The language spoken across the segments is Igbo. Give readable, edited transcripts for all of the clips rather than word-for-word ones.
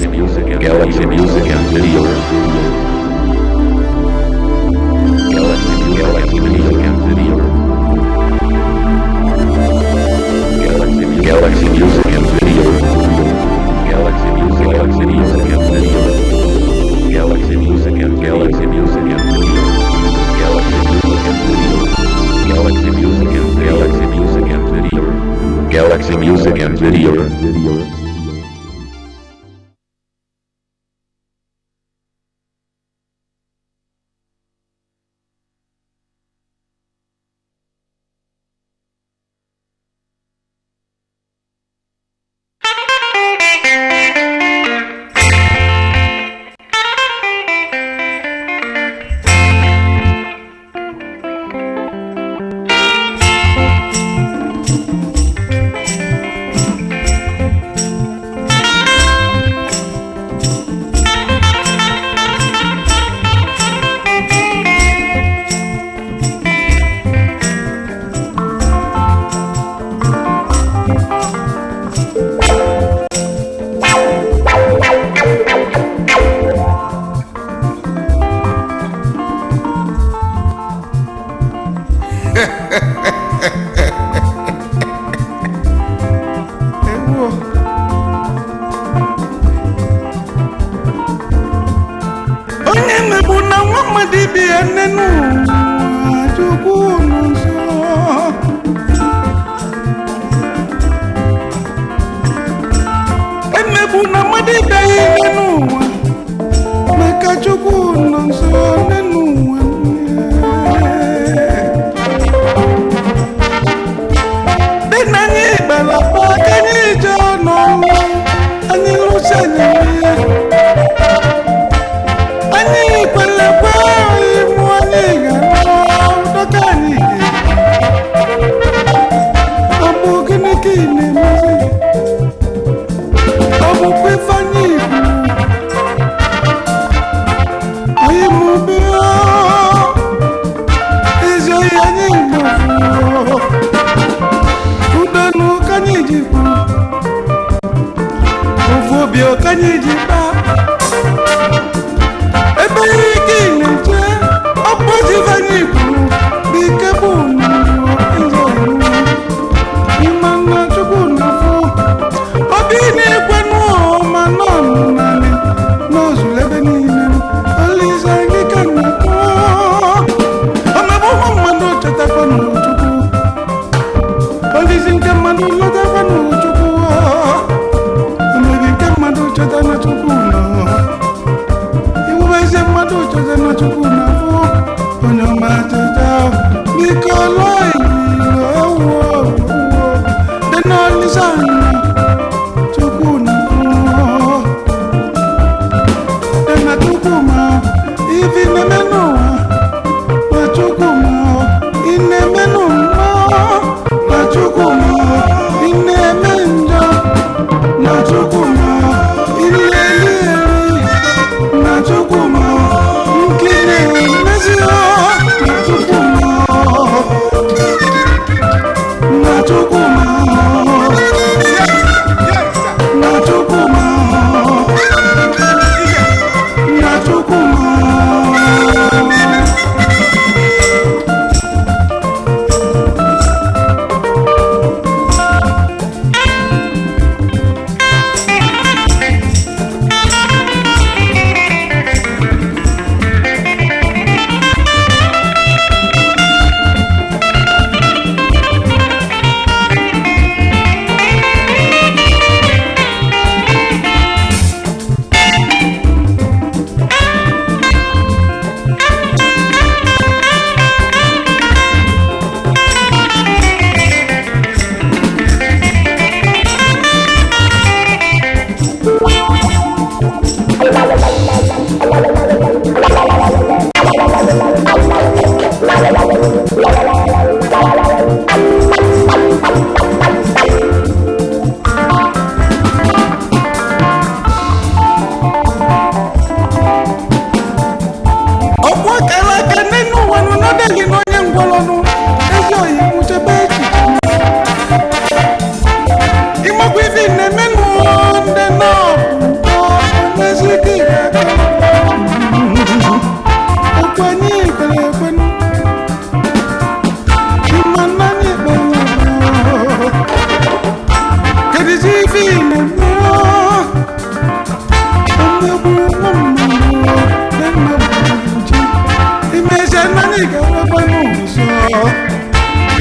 Galaxy Music and Video. Galaxy Music and Video. Galaxy Music and Video. Galaxy Music and Video. Galaxy Music and Video. Galaxy Music and Video. Galaxy Music and Video. Galaxy Music and Video.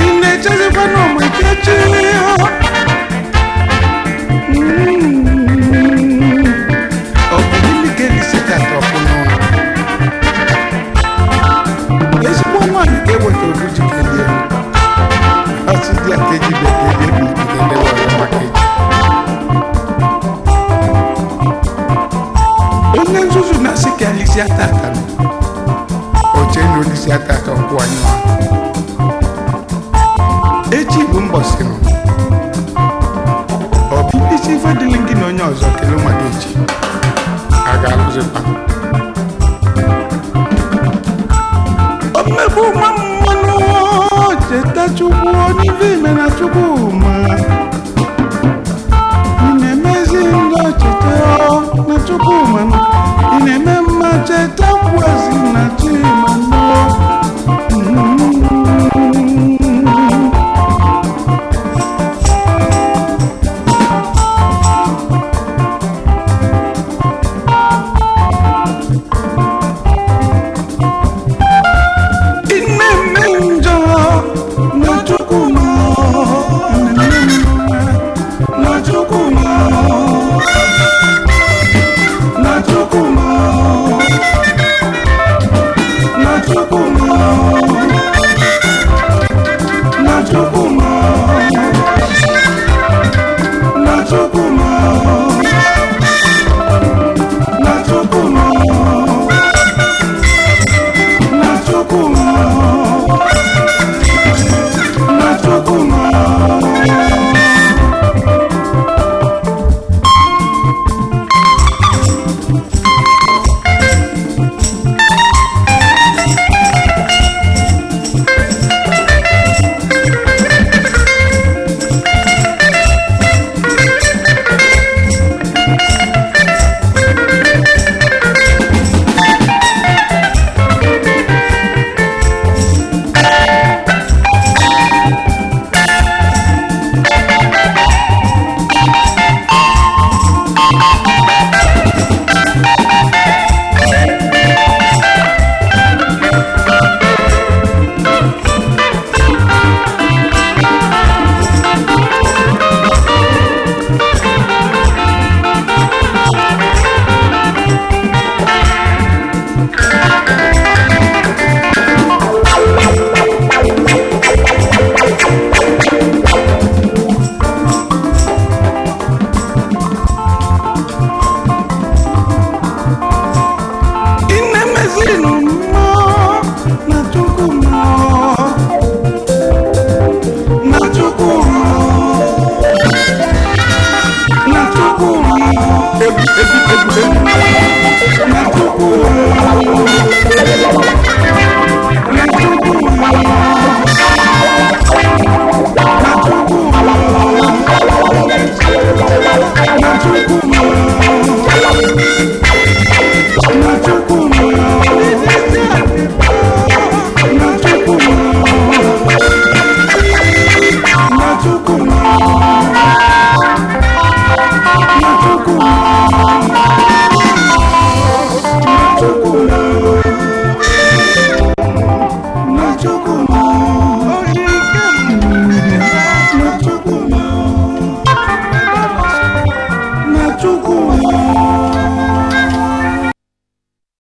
inechezekwa n'ụmụ ikechi ọ bụ gịnị ka elisi tata ọkụ n'ụlọ ezigbo nwaanyị ka eweta obuji kelie asị dị aka eji bekee dị ebe ikike ndị ọrụ maka eji onye nzuzu na-asị ka alisi atata oche na olisi atata ọkwụ anyị echi bụ mbọsị nụ ọ bụ isi ife dịlị gị na onye ọzọ kelee mmadụ echi a ga-alụzikwa omegbu nwa mmanụ cheta chukwu n'ife ime na chukwu ma ị na-emezi ndị cheta na chukwu ma ị na-eme mma cheta